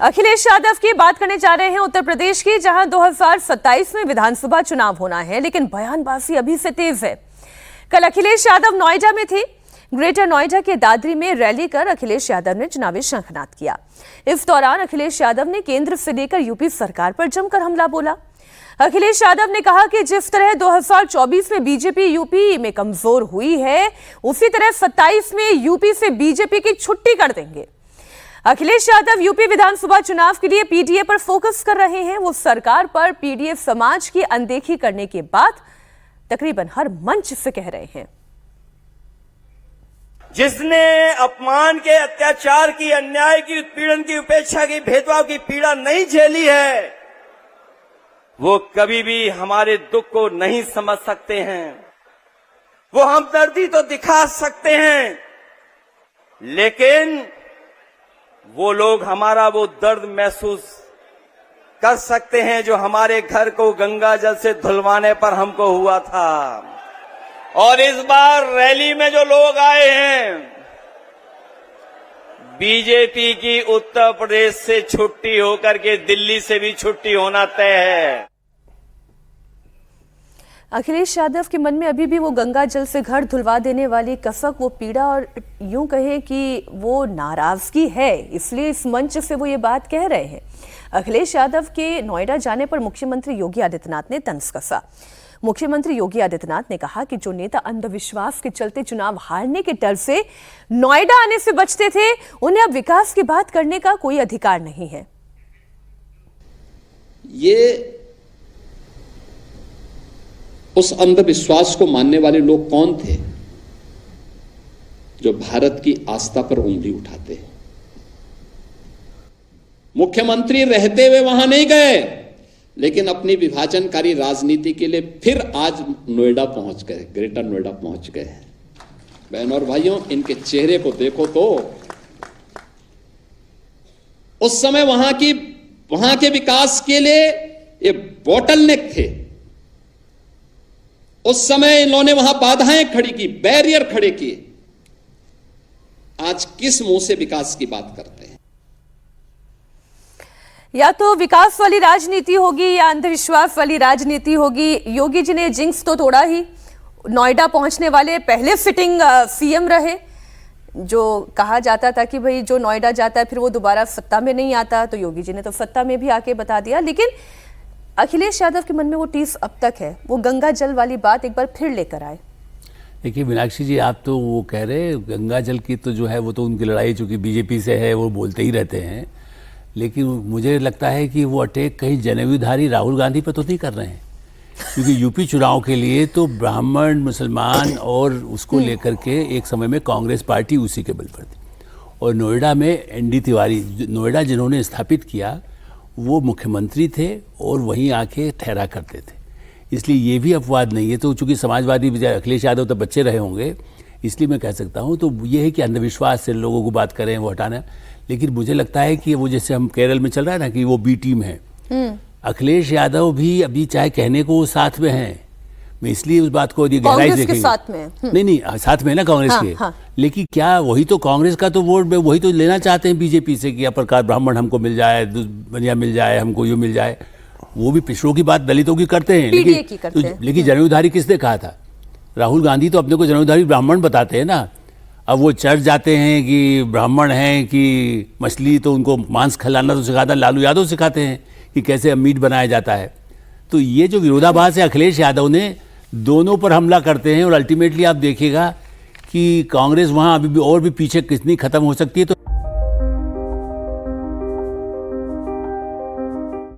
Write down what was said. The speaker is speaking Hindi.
अखिलेश यादव की बात करने जा रहे हैं उत्तर प्रदेश की, जहां 2027 में विधानसभा चुनाव होना है, लेकिन बयानबाजी अभी से तेज है। कल अखिलेश यादव नोएडा में थे। ग्रेटर नोएडा के दादरी में रैली कर अखिलेश यादव ने चुनावी शंखनाद किया। इस दौरान अखिलेश यादव ने केंद्र से लेकर यूपी सरकार पर जमकर हमला बोला। अखिलेश यादव ने कहा कि जिस तरह 2024 में बीजेपी यूपी में कमजोर हुई है, उसी तरह 27 में यूपी से बीजेपी की छुट्टी कर देंगे। अखिलेश यादव यूपी विधानसभा चुनाव के लिए पीडीए पर फोकस कर रहे हैं। वो सरकार पर पीडीए समाज की अनदेखी करने के बाद तकरीबन हर मंच से कह रहे हैं, जिसने अपमान के, अत्याचार की, अन्याय की, उत्पीड़न की, उपेक्षा की, भेदभाव की पीड़ा नहीं झेली है, वो कभी भी हमारे दुख को नहीं समझ सकते हैं। वो हमदर्दी तो दिखा सकते हैं, लेकिन वो लोग हमारा वो दर्द महसूस कर सकते हैं जो हमारे घर को गंगा जल से धुलवाने पर हमको हुआ था। और इस बार रैली में जो लोग आए हैं, बीजेपी की उत्तर प्रदेश से छुट्टी होकर के दिल्ली से भी छुट्टी होना तय है। अखिलेश यादव के मन में अभी भी वो गंगा जल से घर धुलवा देने वाली कसक, वो पीड़ा और यूं कहें कि वो नाराजगी है, इसलिए इस मंच से वो ये बात कह रहे हैं। अखिलेश यादव के नोएडा जाने पर मुख्यमंत्री योगी आदित्यनाथ ने तंज कसा। मुख्यमंत्री योगी आदित्यनाथ ने कहा कि जो नेता अंधविश्वास के चलते चुनाव हारने के डर से नोएडा आने से बचते थे, उन्हें अब विकास की बात करने का कोई अधिकार नहीं है। ये उस अंधविश्वास को मानने वाले लोग कौन थे जो भारत की आस्था पर उंगली उठाते हैं? मुख्यमंत्री रहते हुए वहां नहीं गए, लेकिन अपनी विभाजनकारी राजनीति के लिए फिर आज नोएडा पहुंच गए, ग्रेटर नोएडा पहुंच गए। बहनों और भाइयों, इनके चेहरे को देखो तो उस समय वहां के विकास के लिए ये बोटलनेक थे। उस समय इन्होंने वहां बाधाएं खड़ी की, बैरियर खड़े किए। आज किस मुंह से विकास की बात करते हैं? या तो विकास वाली राजनीति होगी या अंधविश्वास वाली राजनीति होगी। योगी जी ने जिंक्स तो तोड़ा ही। नोएडा पहुंचने वाले पहले सिटिंग सीएम रहे। जो कहा जाता था कि भाई जो नोएडा जाता है फिर वो दोबारा सत्ता में नहीं आता, तो योगी जी ने तो सत्ता में भी आके बता दिया। लेकिन अखिलेश यादव के मन में वो टीस अब तक है, वो गंगा जल वाली बात एक बार फिर लेकर आए। देखिए मीनाक्षी जी, आप तो वो कह रहे गंगा जल की तो जो है वो तो उनकी लड़ाई चूंकि बीजेपी से है, वो बोलते ही रहते हैं। लेकिन मुझे लगता है कि वो अटैक कहीं जनेऊधारी राहुल गांधी पर तो नहीं कर रहे हैं, क्योंकि यूपी चुनाव के लिए तो ब्राह्मण, मुसलमान और उसको लेकर के एक समय में कांग्रेस पार्टी उसी के बल पर थी। और नोएडा में एनडी तिवारी, नोएडा जिन्होंने स्थापित किया, वो मुख्यमंत्री थे और वहीं आके ठहरा करते थे। इसलिए ये भी अपवाद नहीं है। तो चूंकि समाजवादी अखिलेश यादव तो बच्चे रहे होंगे, इसलिए मैं कह सकता हूँ तो ये है कि अंधविश्वास से लोगों को बात करें, वो हटाना। लेकिन मुझे लगता है कि वो जैसे हम केरल में चल रहा है ना कि वो बी टीम है, अखिलेश यादव भी अभी चाहे कहने को वो साथ में हैं, मैं इसलिए उस बात को गहराई से साथ में नहीं साथ में है ना कांग्रेस के। हाँ। लेकिन क्या वही तो कांग्रेस का तो वोट वही तो लेना चाहते हैं बीजेपी से कि प्रकार ब्राह्मण हमको मिल जाए, बनिया मिल जाए, हमको ये मिल जाए। वो भी पिछड़ों की बात दलितों की करते हैं, लेकिन जनेऊधारी किसने कहा था? राहुल गांधी तो अपने को जनेऊधारी ब्राह्मण बताते हैं ना। अब वो चर्च जाते हैं कि ब्राह्मण हैं कि मछली, तो उनको मांस खिलाना तो सिखाता लालू यादव सिखाते हैं कि कैसे मीट बनाया जाता है। तो ये जो विरोधाभास है, अखिलेश यादव ने दोनों पर हमला करते हैं और अल्टीमेटली आप देखिएगा कि कांग्रेस वहाँ अभी भी और भी पीछे कितनी खत्म हो सकती है। तो